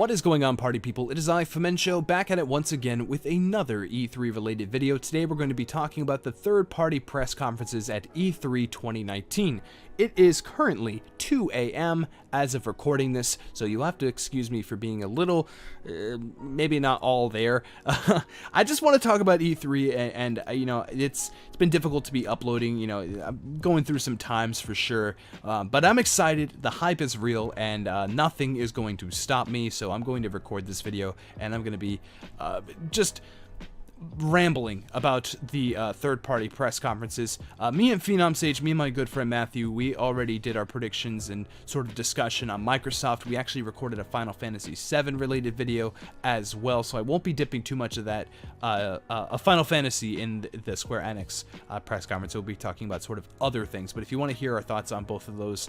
What is going on, party people? It is I, Femencho, back at it once again with another E3 related video. Today we're going to be talking about the third-party press conferences at E3 2019. It is currently 2 a.m. as of recording this, so you'll have to excuse me for being a little, maybe not all there. I just want to talk about E3, and you know, it's been difficult to be uploading. You know, I'm going through some times for sure, but I'm excited. The hype is real, and nothing is going to stop me. So I'm going to record this video, and I'm going to be just rambling about the third-party press conferences. Me and Phenom Sage, me and my good friend Matthew, we already did our predictions and sort of discussion on Microsoft. We actually recorded a Final Fantasy VII related video as well, so I won't be dipping too much of that a Final Fantasy in the Square Enix press conference. We'll be talking about sort of other things, but if you want to hear our thoughts on both of those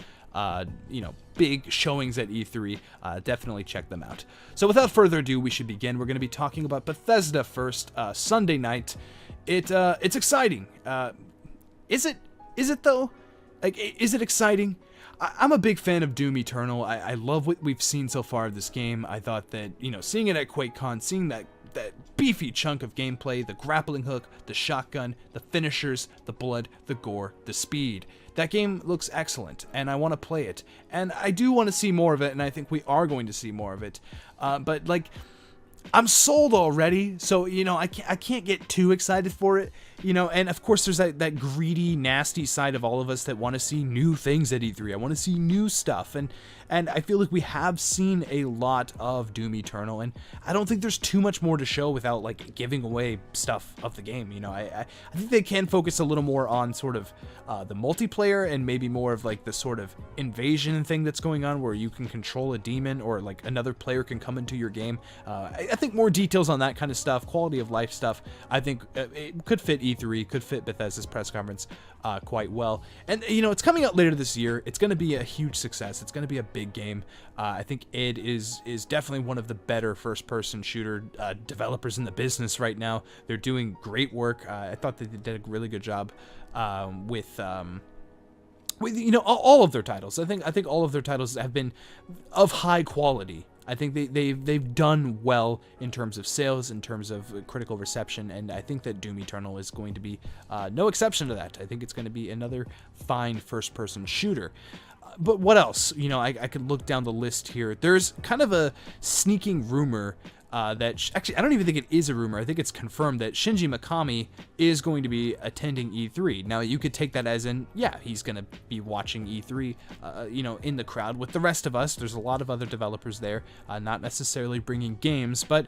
you know, big showings at E3, definitely check them out. So without further ado, we should begin. We're going to be talking about Bethesda first, Sunday night. It's exciting. Is it though? Like, is it exciting? I'm a big fan of Doom Eternal. I love what we've seen so far of this game. I thought that, you know, seeing it at QuakeCon, seeing that beefy chunk of gameplay, the grappling hook, the shotgun, the finishers, the blood, the gore, the speed. That game looks excellent, and I want to play it. And I do want to see more of it, and I think we are going to see more of it. But, like, I'm sold already, so, you know, I can't get too excited for it, you know, and of course there's that greedy, nasty side of all of us that want to see new things at E3. I want to see new stuff, and I feel like we have seen a lot of Doom Eternal, and I don't think there's too much more to show without, like, giving away stuff of the game, you know. I think they can focus a little more on sort of the multiplayer and maybe more of, like, the sort of invasion thing that's going on where you can control a demon or, like, another player can come into your game. I think more details on that kind of stuff, quality of life stuff, I think it could fit E3, could fit Bethesda's press conference quite well. And, you know, it's coming out later this year. It's going to be a huge success. It's going to be a big game. I think id is definitely one of the better first-person shooter developers in the business right now. They're doing great work. I thought they did a really good job with you know, all of their titles. I think all of their titles have been of high quality. I think they've done well in terms of sales, in terms of critical reception, and I think that Doom Eternal is going to be no exception to that. I think it's going to be another fine first-person shooter. But what else? You know, I could look down the list here. There's kind of a sneaking rumor that actually, I don't even think it is a rumor. I think it's confirmed that Shinji Mikami is going to be attending E3. Now, you could take that as in, yeah, he's going to be watching E3, you know, in the crowd with the rest of us. There's a lot of other developers there, not necessarily bringing games, but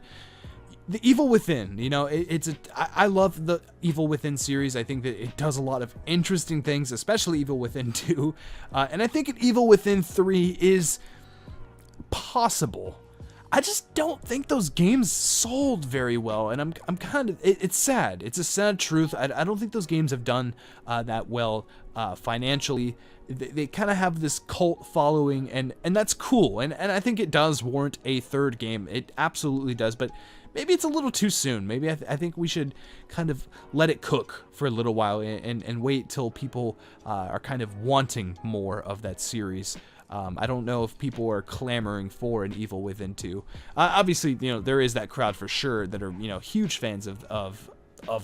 the Evil Within, you know, I love the Evil Within series. I think that it does a lot of interesting things, especially Evil Within 2, and I think Evil Within 3 is possible. I just don't think those games sold very well, and I'm kind of, it's sad. It's a sad truth. I don't think those games have done that well financially. They kind of have this cult following, and that's cool, and I think it does warrant a third game. It absolutely does, but maybe it's a little too soon. Maybe I think we should kind of let it cook for a little while and wait till people are kind of wanting more of that series. I don't know if people are clamoring for an Evil Within 2. Obviously, you know, there is that crowd for sure that are, you know, huge fans of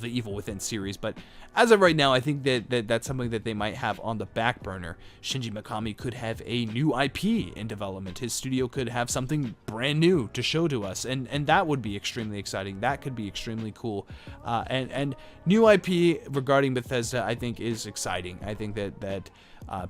the Evil Within series, but as of right now, I think that's something that they might have on the back burner. Shinji Mikami could have a new IP in development. His studio could have something brand new to show to us, and that would be extremely exciting. That could be extremely cool. And new IP regarding Bethesda, I think, is exciting. I think that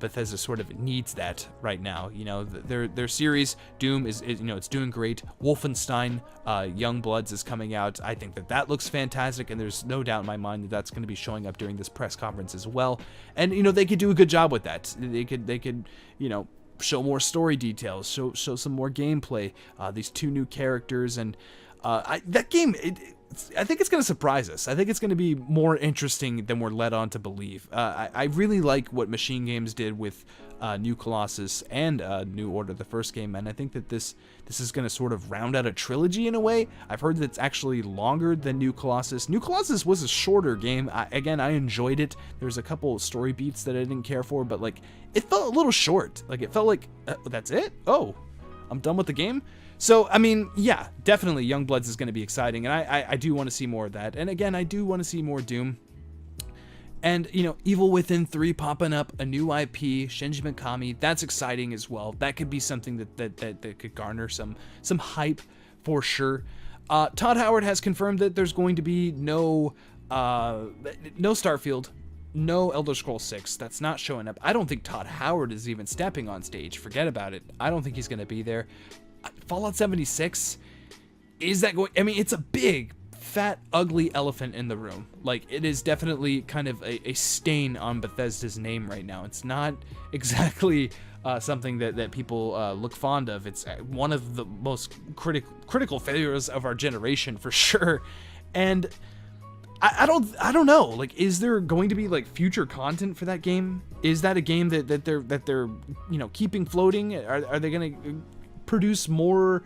Bethesda sort of needs that right now. You know, their series Doom is you know, it's doing great. Wolfenstein Youngbloods is coming out. I think that looks fantastic, and there's no doubt in my mind that that's going to be showing up during this press conference as well. And you know, they could do a good job with that. They could you know, show more story details, show some more gameplay. These two new characters, and that game. I think it's going to surprise us. I think it's going to be more interesting than we're led on to believe. I really like what Machine Games did with New Colossus and New Order, the first game, and I think that this is going to sort of round out a trilogy in a way. I've heard that it's actually longer than New Colossus. New Colossus was a shorter game. Again, I enjoyed it. There's a couple of story beats that I didn't care for, but like, it felt a little short. Like, it felt like, that's it? Oh, I'm done with the game? So, I mean, yeah, definitely Youngbloods is going to be exciting, and I do want to see more of that. And again, I do want to see more Doom. And, you know, Evil Within 3 popping up, a new IP, Shinji Mikami, that's exciting as well. That could be something that could garner some hype for sure. Todd Howard has confirmed that there's going to be no Starfield, no Elder Scrolls 6. That's not showing up. I don't think Todd Howard is even stepping on stage. Forget about it. I don't think he's going to be there. Fallout 76, is that going... I mean, it's a big, fat, ugly elephant in the room. Like, it is definitely kind of a stain on Bethesda's name right now. It's not exactly something that people look fond of. It's one of the most critical failures of our generation, for sure. And I don't know. Like, is there going to be like future content for that game? Is that a game that they're you know, keeping floating? Are they gonna produce more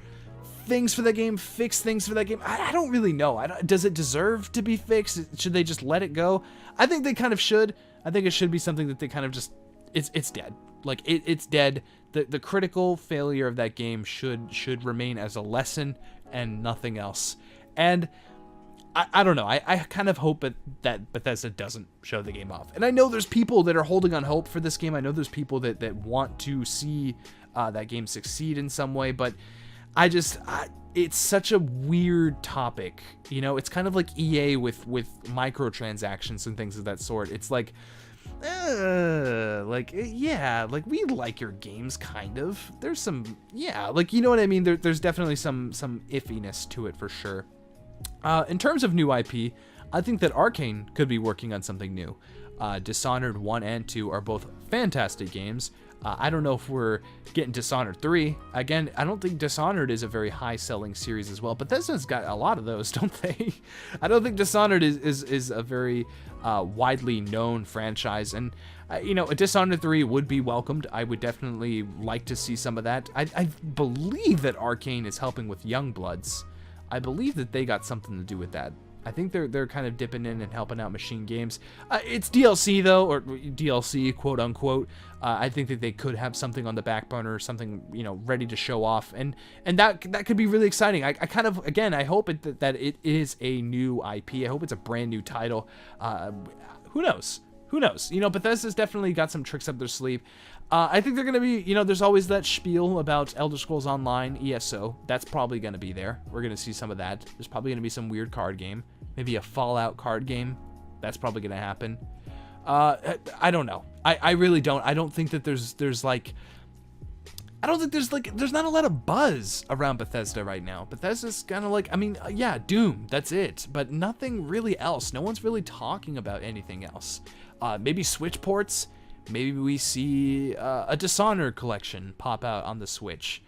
things for that game, fix things for that game? I don't really know. Does it deserve to be fixed? Should they just let it go? I think they kind of should. I think it should be something that they kind of just, it's dead. Like, it's dead. The critical failure of that game should remain as a lesson and nothing else. And I don't know. I kind of hope that Bethesda doesn't show the game off. And I know there's people that are holding on hope for this game. I know there's people that want to see that game succeed in some way, but it's such a weird topic. You know, it's kind of like EA with microtransactions and things of that sort. It's like, yeah, like, we like your games, kind of. There's some, yeah, like, you know what I mean? There's definitely some iffiness to it, for sure. In terms of new IP, I think that Arcane could be working on something new. Dishonored 1 and 2 are both fantastic games. I don't know if we're getting Dishonored 3. Again, I don't think Dishonored is a very high-selling series as well. Bethesda's got a lot of those, don't they? I don't think Dishonored is a very widely known franchise. And, you know, a Dishonored 3 would be welcomed. I would definitely like to see some of that. I believe that Arcane is helping with Youngbloods. I believe that they got something to do with that. I think they're kind of dipping in and helping out Machine Games. It's DLC though, or DLC, quote unquote. I think that they could have something on the back burner, something, you know, ready to show off, and that could be really exciting. I kind of, again, I hope that it is a new IP. I hope it's a brand new title. Who knows? Who knows? You know, Bethesda's definitely got some tricks up their sleeve. I think they're going to be, you know, there's always that spiel about Elder Scrolls Online, ESO. That's probably going to be there. We're going to see some of that. There's probably going to be some weird card game. Maybe a Fallout card game. That's probably going to happen. I don't know. I really don't. I don't think that there's not a lot of buzz around Bethesda right now. Bethesda's kind of like, I mean, yeah, Doom, that's it. But nothing really else. No one's really talking about anything else. Maybe Switch ports. Maybe we see a Dishonored collection pop out on the Switch.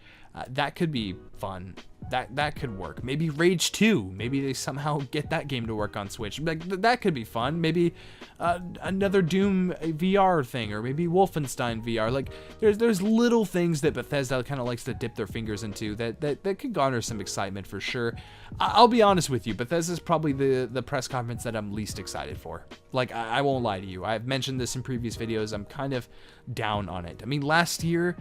That could be fun. That could work. Maybe Rage 2. Maybe they somehow get that game to work on Switch. Like, that could be fun. Maybe another Doom VR thing, or maybe Wolfenstein VR. Like, there's little things that Bethesda kind of likes to dip their fingers into that could garner some excitement for sure. I'll be honest with you. Bethesda's probably the press conference that I'm least excited for. Like, I won't lie to you. I've mentioned this in previous videos. I'm kind of down on it. I mean, last year,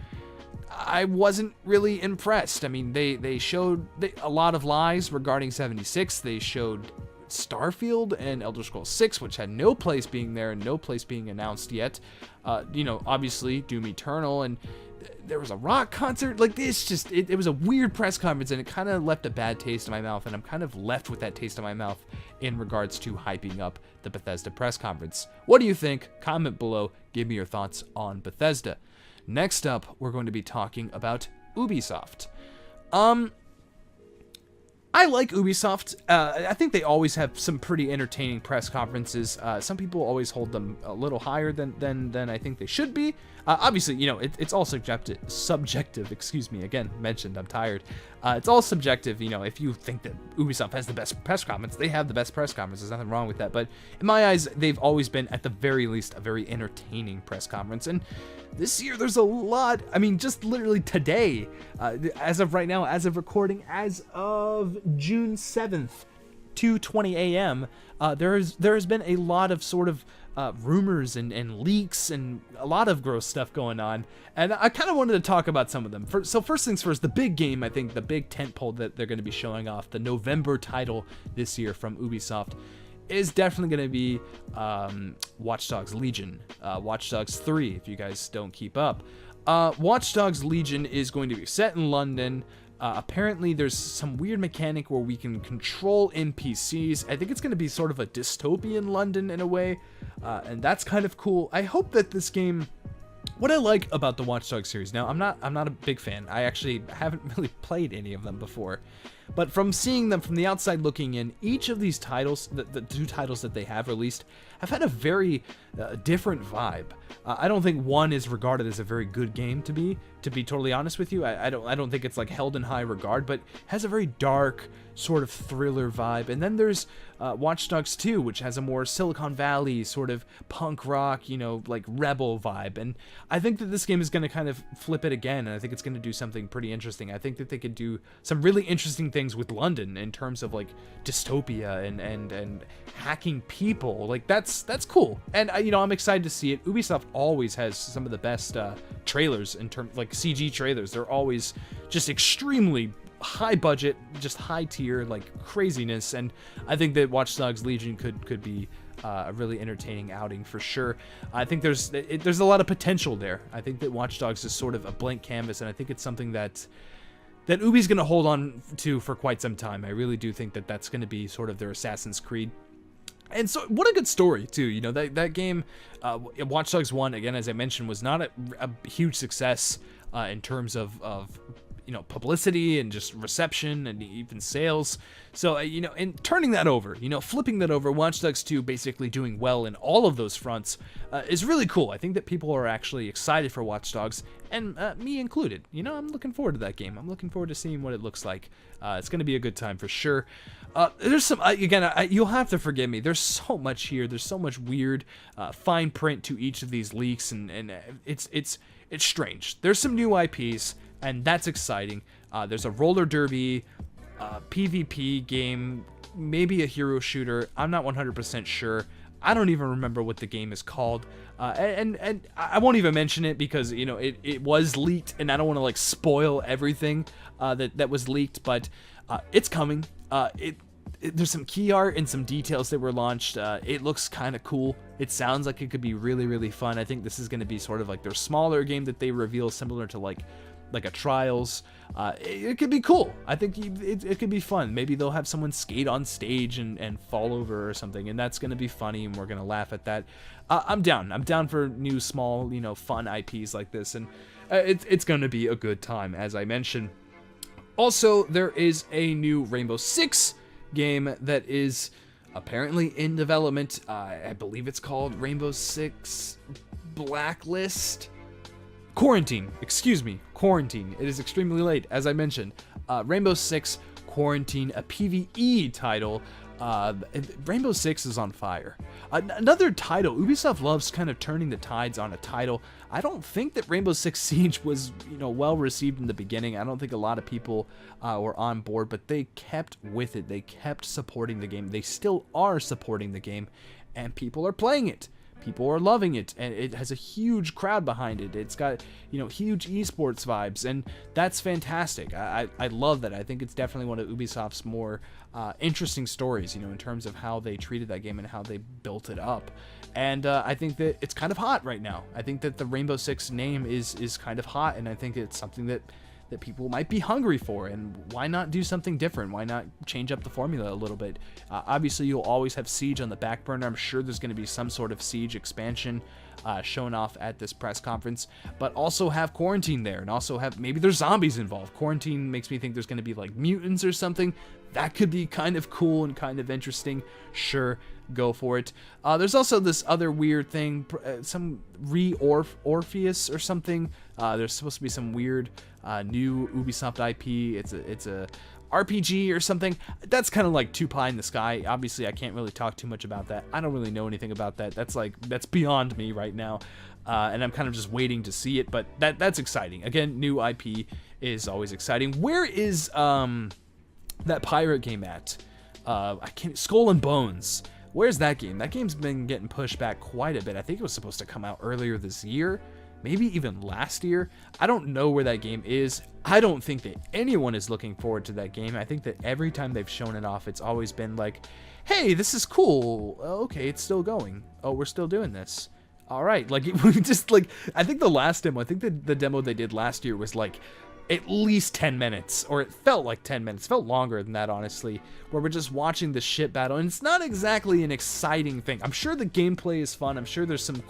I wasn't really impressed. I mean, they showed a lot of lies regarding 76. They showed Starfield and Elder Scrolls 6, which had no place being there and no place being announced yet. You know, obviously Doom Eternal, and there was a rock concert. Like, this just, it was a weird press conference, and it kind of left a bad taste in my mouth, and I'm kind of left with that taste in my mouth in regards to hyping up the Bethesda press conference. What do you think? Comment below. Give me your thoughts on Bethesda. Next up, we're going to be talking about Ubisoft. I like Ubisoft. I think they always have some pretty entertaining press conferences. Some people always hold them a little higher than I think they should be. Obviously, you know, it's all subjective. Excuse me. Again, mentioned, I'm tired. It's all subjective. You know, if you think that Ubisoft has the best press conference, they have the best press conference. There's nothing wrong with that. But in my eyes, they've always been, at the very least, a very entertaining press conference. And this year, there's a lot. I mean, just literally today, as of right now, as of recording, as of June 7th, 2:20 a.m., there has been a lot of sort of rumors and leaks and a lot of gross stuff going on, and I kind of wanted to talk about some of them. So first things first, the big game, I think the big tentpole that they're going to be showing off, the November title this year from Ubisoft, is definitely going to be Watch Dogs Legion, Watch Dogs 3, if you guys don't keep up. Watch Dogs Legion is going to be set in London. Apparently there's some weird mechanic where we can control NPCs. I think it's going to be sort of a dystopian London in a way, and that's kind of cool. I hope that this game... What I like about the Watch Dogs series, now I'm not a big fan. I actually haven't really played any of them before, but from seeing them from the outside looking in, each of these titles, the 2 titles that they have released, have had a very different vibe. I don't think one is regarded as a very good game to be totally honest with you. I don't think it's like held in high regard, but has a very dark sort of thriller vibe. And then there's Watch Dogs 2, which has a more Silicon Valley sort of punk rock, like rebel vibe. And I think that this game is going to kind of flip it again, and I think it's going to do something pretty interesting. I think that they could do some really interesting things with London in terms of like dystopia and hacking people. Like that's cool, and I'm excited to see it. Ubisoft always has some of the best trailers in terms like CG trailers. They're always just extremely high budget, just high tier, like craziness, and I think that Watch Dogs Legion could be a really entertaining outing for sure. I think there's a lot of potential there. I think that Watch Dogs is sort of a blank canvas, and I think it's something that Ubi's going to hold on to for quite some time. I really do think that that's going to be sort of their Assassin's Creed. And so, what a good story, too. That game, Watch Dogs 1, again, as I mentioned, was not a huge success in terms of publicity and just reception and even sales. So, and turning that over, flipping that over, Watch Dogs 2 basically doing well in all of those fronts is really cool. I think that people are actually excited for Watch Dogs, and me included. I'm looking forward to that game. I'm looking forward to seeing what it looks like. It's going to be a good time for sure. There's some, you'll have to forgive me. There's so much here. There's so much weird fine print to each of these leaks, and it's strange. There's some new IPs, and that's exciting. There's a roller derby, PvP game, maybe a hero shooter. I'm not 100% sure. I don't even remember what the game is called. And I won't even mention it because, it was leaked, and I don't want to, spoil everything that was leaked, but it's coming. There's some key art and some details that were launched. It looks kind of cool. It sounds like it could be really, really fun. I think this is going to be sort of like their smaller game that they reveal, similar to like a Trials. It could be cool. I think it could be fun. Maybe they'll have someone skate on stage and fall over or something, and that's going to be funny, and we're going to laugh at that. I'm down. I'm down for new, small, fun IPs like this, and it's going to be a good time, as I mentioned. Also, there is a new Rainbow Six game that is apparently in development. I believe it's called Rainbow Six Blacklist. Quarantine. It is extremely late, as I mentioned. Rainbow Six Quarantine, a PvE title. Rainbow Six is on fire. Another title. Ubisoft loves kind of turning the tides on a title. I don't think that Rainbow Six Siege was, well received in the beginning. I don't think a lot of people were on board, but they kept with it. They kept supporting the game. They still are supporting the game, and people are playing it. People are loving it, and it has a huge crowd behind it. It's got, huge esports vibes, and that's fantastic. I love that. I think it's definitely one of Ubisoft's more interesting stories, in terms of how they treated that game and how they built it up. And I think that it's kind of hot right now. I think that the Rainbow Six name is kind of hot, and I think it's something that people might be hungry for, and why not do something different? Why not change up the formula a little bit? Obviously, you'll always have Siege on the back burner. I'm sure there's going to be some sort of Siege expansion shown off at this press conference, but also have Quarantine there, and also have, maybe there's zombies involved. Quarantine makes me think there's going to be like mutants or something. That could be kind of cool and kind of interesting. Sure, go for it. There's also this other weird thing, some Orpheus or something. There's supposed to be some weird new Ubisoft IP. It's a RPG or something. That's kind of like too pie in the sky. Obviously, I can't really talk too much about that. I don't really know anything about that. That's beyond me right now, and I'm kind of just waiting to see it. But that's exciting. Again, new IP is always exciting. Where is that pirate game at? Skull and Bones. Where's that game? That game's been getting pushed back quite a bit. I think it was supposed to come out earlier this year, maybe even last year. I don't know where that game is. I don't think that anyone is looking forward to that game. I think that every time they've shown it off, it's always been like, hey, this is cool. Okay, it's still going. Oh, we're still doing this. All right. Like, we just, like, I think the last demo, I think the demo they did last year was like at least 10 minutes, or it felt like 10 minutes. It felt longer than that, honestly, where we're just watching the ship battle, and it's not exactly an exciting thing. I'm sure the gameplay is fun. I'm sure there's some,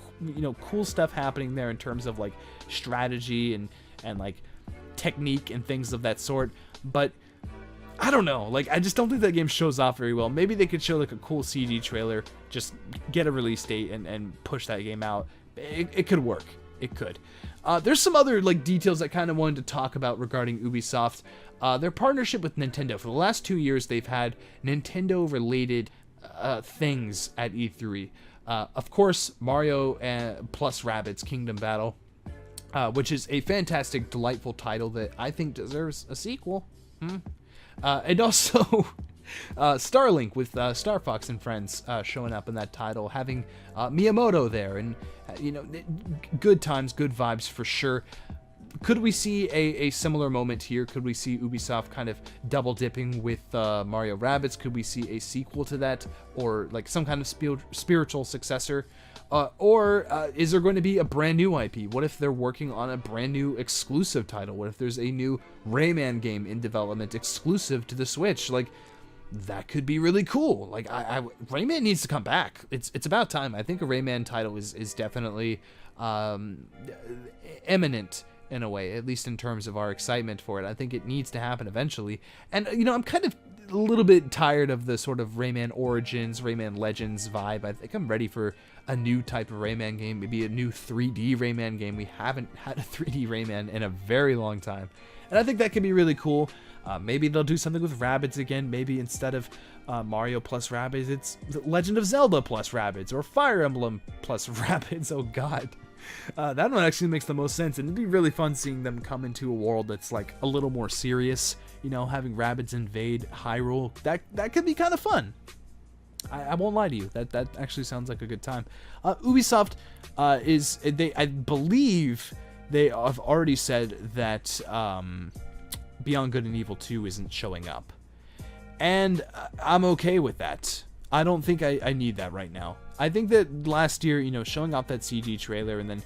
cool stuff happening there in terms of, like, strategy and like, technique and things of that sort, but I don't know. Like, I just don't think that game shows off very well. Maybe they could show, like, a cool CG trailer, just get a release date and push that game out. It could work. It could. There's some other, like, details I kind of wanted to talk about regarding Ubisoft. Their partnership with Nintendo. For the last 2 years, they've had Nintendo-related things at E3. Of course, Mario plus Rabbids Kingdom Battle, which is a fantastic, delightful title that I think deserves a sequel. And also Starlink with Star Fox and Friends showing up in that title, having Miyamoto there, and good times, good vibes for sure. Could we see a similar moment here? Could we see Ubisoft kind of double dipping with Mario Rabbids? Could we see a sequel to that, or like some kind of spiritual successor? Or is there going to be a brand new IP? What if they're working on a brand new exclusive title? What if there's a new Rayman game in development exclusive to the Switch? Like, that could be really cool. Like, Rayman needs to come back. It's about time. I think a Rayman title is definitely imminent in a way, at least in terms of our excitement for it. I think it needs to happen eventually. And, I'm kind of a little bit tired of the sort of Rayman Origins, Rayman Legends vibe. I think I'm ready for a new type of Rayman game, maybe a new 3D Rayman game. We haven't had a 3D Rayman in a very long time, and I think that could be really cool. Maybe they'll do something with Rabbids again. Maybe instead of Mario plus Rabbids, it's Legend of Zelda plus Rabbids, or Fire Emblem plus Rabbids. Oh god. That one actually makes the most sense, and it'd be really fun seeing them come into a world that's like a little more serious, having Rabbids invade Hyrule. That could be kind of fun. I won't lie to you, that actually sounds like a good time. Ubisoft I believe they have already said that Beyond Good and Evil 2 isn't showing up, and I'm okay with that. I don't think I need that right now. I think that last year, showing off that CG trailer and then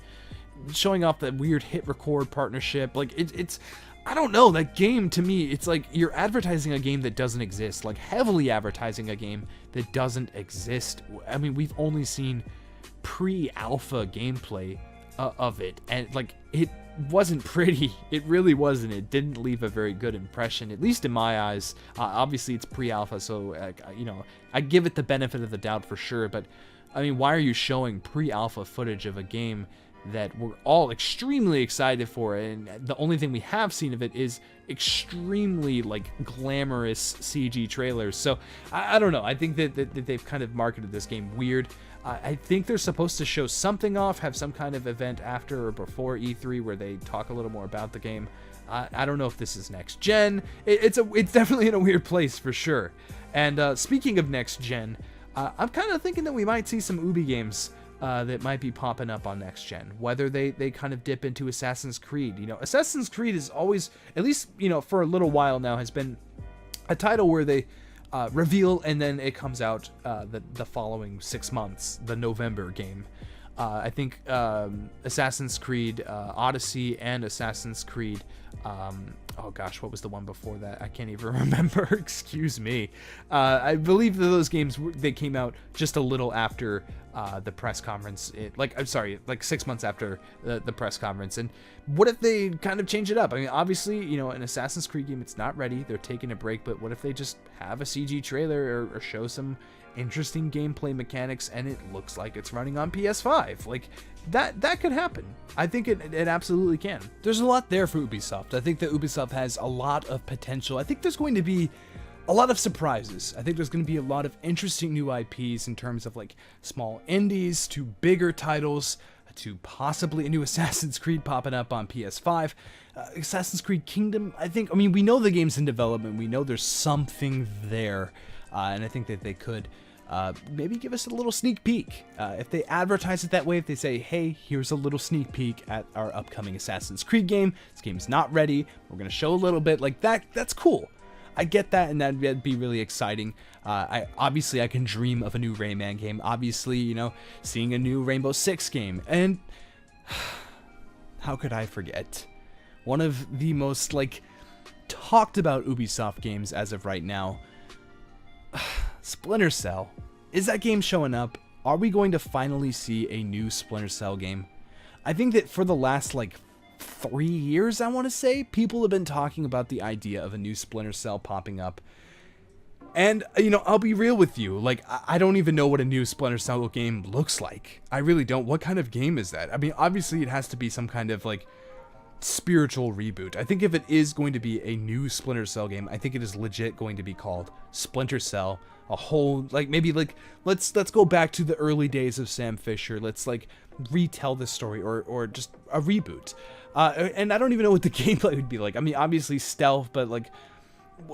showing off that weird hit record partnership, like it's I don't know, that game to me, it's like you're advertising a game that doesn't exist, like heavily advertising a game that doesn't exist. I mean, we've only seen pre-alpha gameplay of it, and like it wasn't pretty. It really wasn't. It didn't leave a very good impression, at least in my eyes. Obviously it's pre-alpha, so I give it the benefit of the doubt for sure, but I mean, why are you showing pre-alpha footage of a game that we're all extremely excited for, and the only thing we have seen of it is extremely like glamorous CG trailers? So I don't know. I think that they've kind of marketed this game weird. I think they're supposed to show something off, have some kind of event after or before E3 where they talk a little more about the game. I don't know if this is next gen. It's definitely in a weird place for sure. And speaking of next gen, I'm kind of thinking that we might see some Ubi games that might be popping up on next gen, whether they kind of dip into Assassin's Creed. Assassin's Creed is always, at least for a little while now, has been a title where they reveal and then it comes out the following 6 months, the November game. I think Assassin's Creed Odyssey and Assassin's Creed oh gosh, what was the one before that? I can't even remember. Excuse me. I believe that those games, they came out just a little after the press conference. Like 6 months after the press conference. And what if they kind of change it up? I mean, obviously, an Assassin's Creed game, it's not ready. They're taking a break. But what if they just have a CG trailer or show some interesting gameplay mechanics and it looks like it's running on PS5? Like, that could happen. I think it absolutely can. There's a lot there for Ubisoft. I think that Ubisoft has a lot of potential. I think there's going to be a lot of surprises. I think there's going to be a lot of interesting new IPs in terms of like small indies to bigger titles to possibly a new Assassin's Creed popping up on PS5. Assassin's Creed Kingdom, I mean, we know the game's in development. We know there's something there. And I think that they could maybe give us a little sneak peek. If they advertise it that way, if they say, hey, here's a little sneak peek at our upcoming Assassin's Creed game, this game's not ready, we're going to show a little bit, like that's cool. I get that, and that'd be really exciting. Obviously, I can dream of a new Rayman game. Obviously, you know, seeing a new Rainbow Six game. And how could I forget? One of the most, like, talked about Ubisoft games as of right now. Splinter Cell. Is that game showing up? Are we going to finally see a new Splinter Cell game? I think that for the last, like, 3 years, I want to say, people have been talking about the idea of a new Splinter Cell popping up. And, you know, I'll be real with you, like, I don't even know what a new Splinter Cell game looks like. I really don't. What kind of game is that? I mean, obviously it has to be some kind of, like, spiritual reboot. I think if it is going to be a new Splinter Cell game, I think it is legit going to be called Splinter Cell. A whole, like, maybe, like, let's go back to the early days of Sam Fisher. Let's, like, retell this story, or just a reboot. And I don't even know what the gameplay would be like. I mean, obviously stealth, but, like,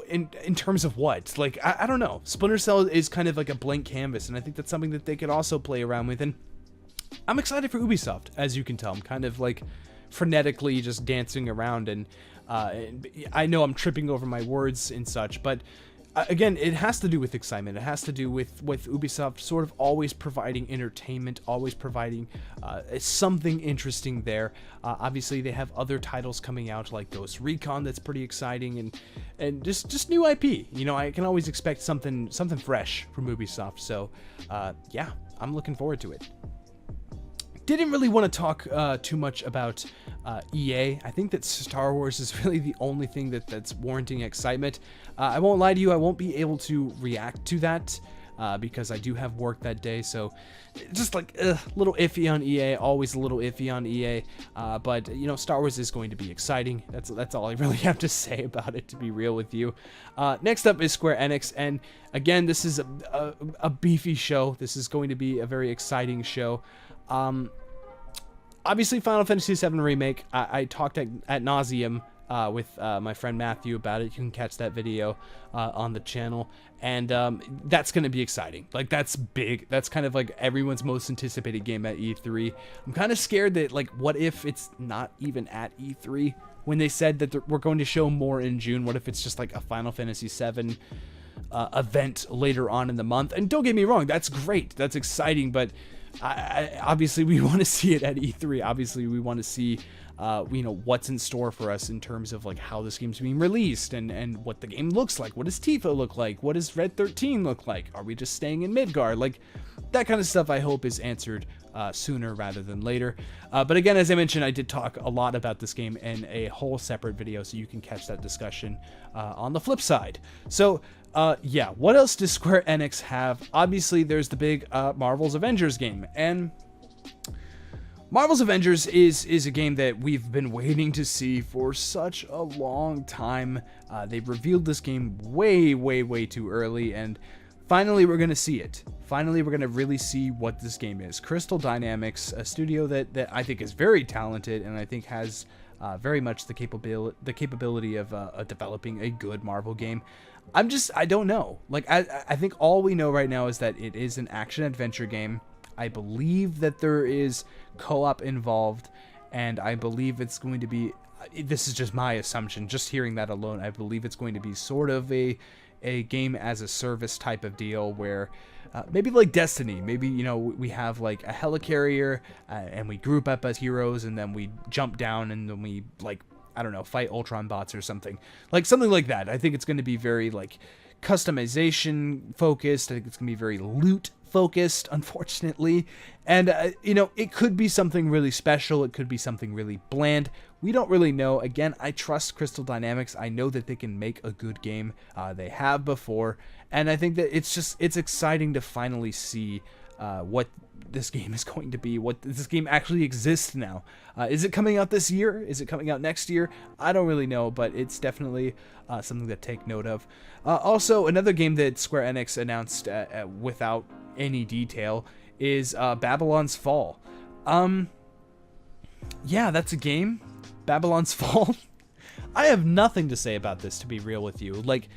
in terms of what? Like, I don't know. Splinter Cell is kind of like a blank canvas, and I think that's something that they could also play around with. And I'm excited for Ubisoft, as you can tell. I'm kind of, like, frenetically just dancing around, and I know I'm tripping over my words and such, but again, it has to do with excitement. It has to do with Ubisoft sort of always providing entertainment, always providing something interesting there. Obviously, they have other titles coming out like Ghost Recon that's pretty exciting, and just new IP. You know, I can always expect something fresh from Ubisoft. So, yeah, I'm looking forward to it. Didn't really want to talk too much about EA. I think that Star Wars is really the only thing that's warranting excitement. I won't lie to you, I won't be able to react to that because I do have work that day. So just like a little iffy on EA, always a little iffy on EA. But you know, Star Wars is going to be exciting. That's all I really have to say about it, to be real with you. Next up is Square Enix, and again, this is a beefy show. This is going to be a very exciting show. Obviously, Final Fantasy VII Remake, I talked at nauseum with my friend Matthew about it. You can catch that video on the channel, and that's going to be exciting. Like, that's big. That's kind of like everyone's most anticipated game at E3. I'm kind of scared that, like, what if it's not even at E3? When they said that we're going to show more in June, what if it's just like a Final Fantasy VII event later on in the month? And don't get me wrong, that's great. That's exciting, but obviously we want to see it at E3. Obviously we want to see you know, what's in store for us in terms of like how this game's being released, and what the game looks like. What does Tifa look like? What does Red 13 look like? Are we just staying in Midgard? Like, that kind of stuff I hope is answered sooner rather than later. But again, as I mentioned, I did talk a lot about this game in a whole separate video, so you can catch that discussion on the flip side. So yeah, what else does Square Enix have? Obviously, there's the big Marvel's Avengers game, and Marvel's Avengers is a game that we've been waiting to see for such a long time. They revealed this game way too early, and finally we're going to see it. Finally, we're going to really see what this game is. Crystal Dynamics, a studio that I think is very talented, and I think has very much the capability of developing a good Marvel game. I don't know. Like, I think all we know right now is that it is an action-adventure game. I believe that there is co-op involved, and I believe it's going to be, this is just my assumption, just hearing that alone, I believe it's going to be sort of a game as a service type of deal where maybe like Destiny, maybe, you know, we have like a helicarrier and we group up as heroes, and then we jump down and then we, like, I don't know, fight Ultron bots or something like that. I think it's going to be very like customization focused. I think it's going to be very loot focused, unfortunately. And you know, it could be something really special, it could be something really bland. We don't really know. Again, I trust Crystal Dynamics. I know that they can make a good game. They have before, and I think that it's exciting to finally see what this game is going to be, what this game actually exists now. Is it coming out this year? Is it coming out next year? I don't really know, but it's definitely something to take note of. Also, another game that Square Enix announced without any detail is Babylon's Fall. Yeah, that's a game. Babylon's Fall. I have nothing to say about this, to be real with you. Like,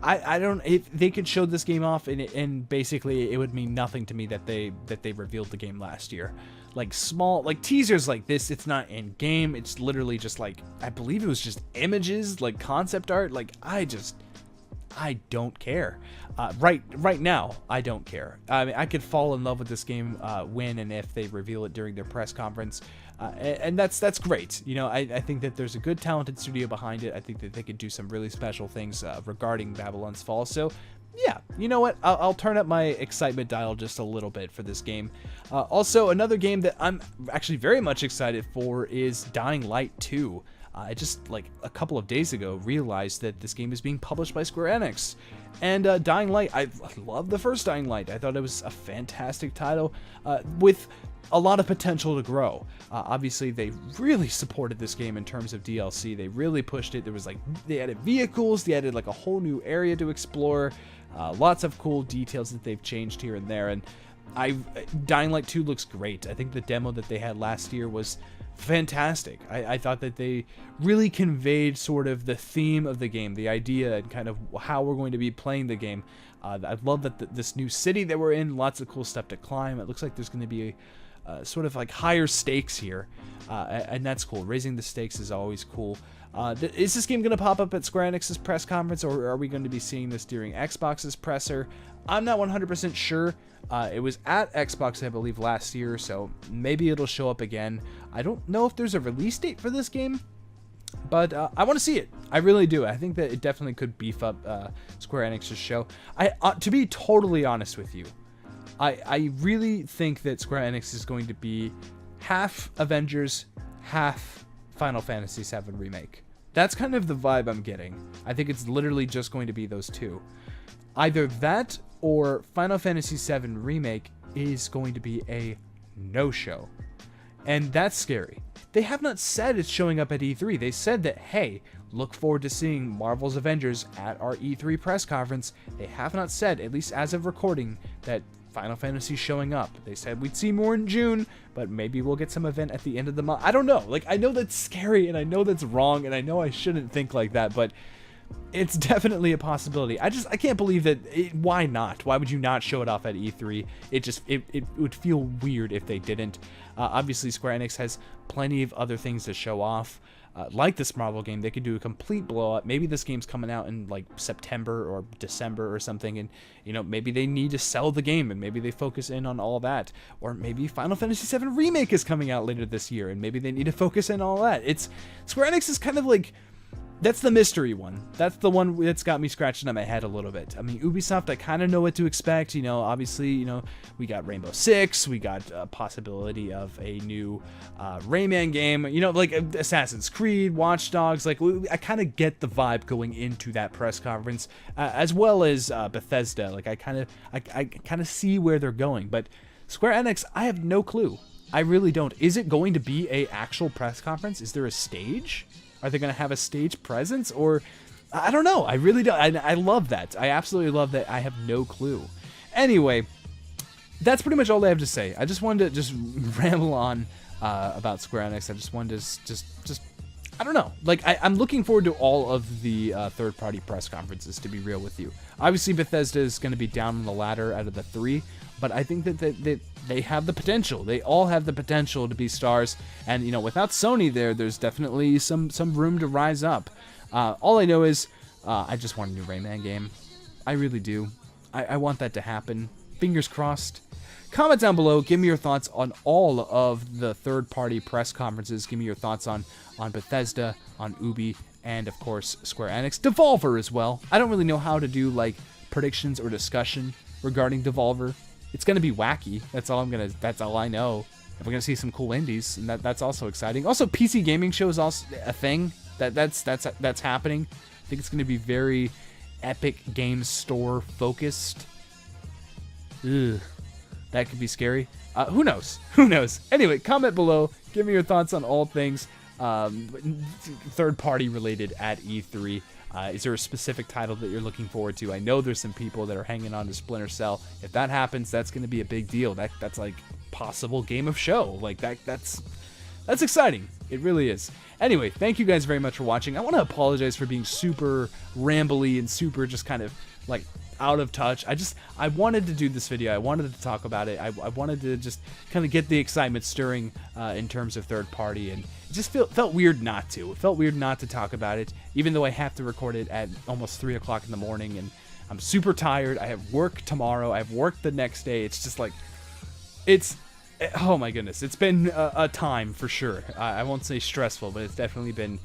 I don't, if they could show this game off and basically it would mean nothing to me that they revealed the game last year. Like small, like teasers like this, it's not in game. It's literally just like, I believe it was just images, like concept art. Like I don't care. Right now, I don't care. I mean, I could fall in love with this game when and if they reveal it during their press conference, and that's great. You know, I think that there's a good, talented studio behind it. I think that they could do some really special things regarding Babylon's Fall. So, yeah, you know what? I'll turn up my excitement dial just a little bit for this game. Also, another game that I'm actually very much excited for is Dying Light 2. I just, like, a couple of days ago realized that this game is being published by Square Enix. And Dying Light, I love the first Dying Light. I thought it was a fantastic title with a lot of potential to grow. Obviously, they really supported this game in terms of DLC. They really pushed it. There was, like, they added vehicles. They added, like, a whole new area to explore. Lots of cool details that they've changed here and there. And Dying Light 2 looks great. I think the demo that they had last year was fantastic. I thought that they really conveyed sort of the theme of the game, the idea, and kind of how we're going to be playing the game. I love that this new city that we're in, lots of cool stuff to climb. It looks like there's going to be sort of like higher stakes here, and that's cool. Raising the stakes is always cool. Is this game going to pop up at Square Enix's press conference, or are we going to be seeing this during Xbox's presser? I'm not 100% sure. It was at Xbox, I believe, last year, so maybe it'll show up again. I don't know if there's a release date for this game, but I want to see it. I really do. I think that it definitely could beef up Square Enix's show. To be totally honest with you, I really think that Square Enix is going to be half Avengers, half Final Fantasy VII Remake. That's kind of the vibe I'm getting. I think it's literally just going to be those two. Either that or Final Fantasy VII Remake is going to be a no-show. And that's scary. They have not said it's showing up at E3. They said that, hey, look forward to seeing Marvel's Avengers at our E3 press conference. They have not said, at least as of recording, that Final Fantasy's showing up. They said we'd see more in June, but maybe we'll get some event at the end of the month. I don't know. Like, I know that's scary, and I know that's wrong, and I know I shouldn't think like that, but it's definitely a possibility. I can't believe that. Why not? Why would you not show it off at E3? It would feel weird if they didn't. Obviously, Square Enix has plenty of other things to show off. Like this Marvel game, they could do a complete blow up. Maybe this game's coming out in like September or December or something, and you know, maybe they need to sell the game, and maybe they focus in on all that. Or maybe Final Fantasy VII Remake is coming out later this year, and maybe they need to focus in on all that. Square Enix is kind of like, that's the mystery one. That's the one that's got me scratching on my head a little bit. I mean, Ubisoft, I kind of know what to expect. You know, obviously, you know, we got Rainbow Six. We got a possibility of a new Rayman game. You know, like Assassin's Creed, Watch Dogs. Like, I kind of get the vibe going into that press conference, as well as Bethesda. Like, I kind of see where they're going. But Square Enix, I have no clue. I really don't. Is it going to be a actual press conference? Is there a stage? Are they going to have a stage presence? Or, I don't know. I really don't. I love that. I absolutely love that. I have no clue. Anyway, that's pretty much all I have to say. I just wanted to just ramble on about Square Enix. I just wanted to just I don't know. Like, I'm looking forward to all of the third-party press conferences, to be real with you. Obviously, Bethesda is going to be down on the ladder out of the three, but I think that they have the potential. They all have the potential to be stars, and you know, without Sony there's definitely some room to rise up. All I know is I just want a new Rayman game. I really do. I want that to happen. Fingers crossed. Comment down below. Give me your thoughts on all of the third-party press conferences. Give me your thoughts on Bethesda, on Ubi, and of course Square Enix. Devolver as well. I don't really know how to do like predictions or discussion regarding Devolver. It's gonna be wacky. That's all I know. And we're gonna see some cool indies, and that's also exciting. Also, PC gaming show is also a thing that's happening. I think it's gonna be very Epic Games Store focused. Ugh. That could be scary. Who knows? Who knows? Anyway, comment below. Give me your thoughts on all things third-party related at E3. Is there a specific title that you're looking forward to? I know there's some people that are hanging on to Splinter Cell. If that happens, that's going to be a big deal. That's like possible game of show. Like that's exciting. It really is. Anyway, thank you guys very much for watching. I want to apologize for being super rambly and super just kind of like out of touch. I wanted to do this video. I wanted to talk about it. I wanted to just kind of get the excitement stirring in terms of third party, and it just felt weird not to. It felt weird not to talk about it, even though I have to record it at almost 3 o'clock in the morning, and I'm super tired. I have work tomorrow. I have work the next day. It's just like, oh my goodness, it's been a time for sure. I won't say stressful, but it's definitely been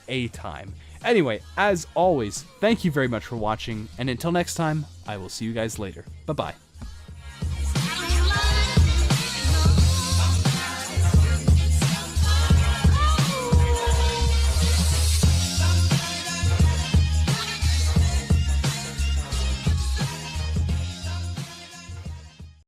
a time. Anyway, as always, thank you very much for watching, and until next time, I will see you guys later. Bye-bye.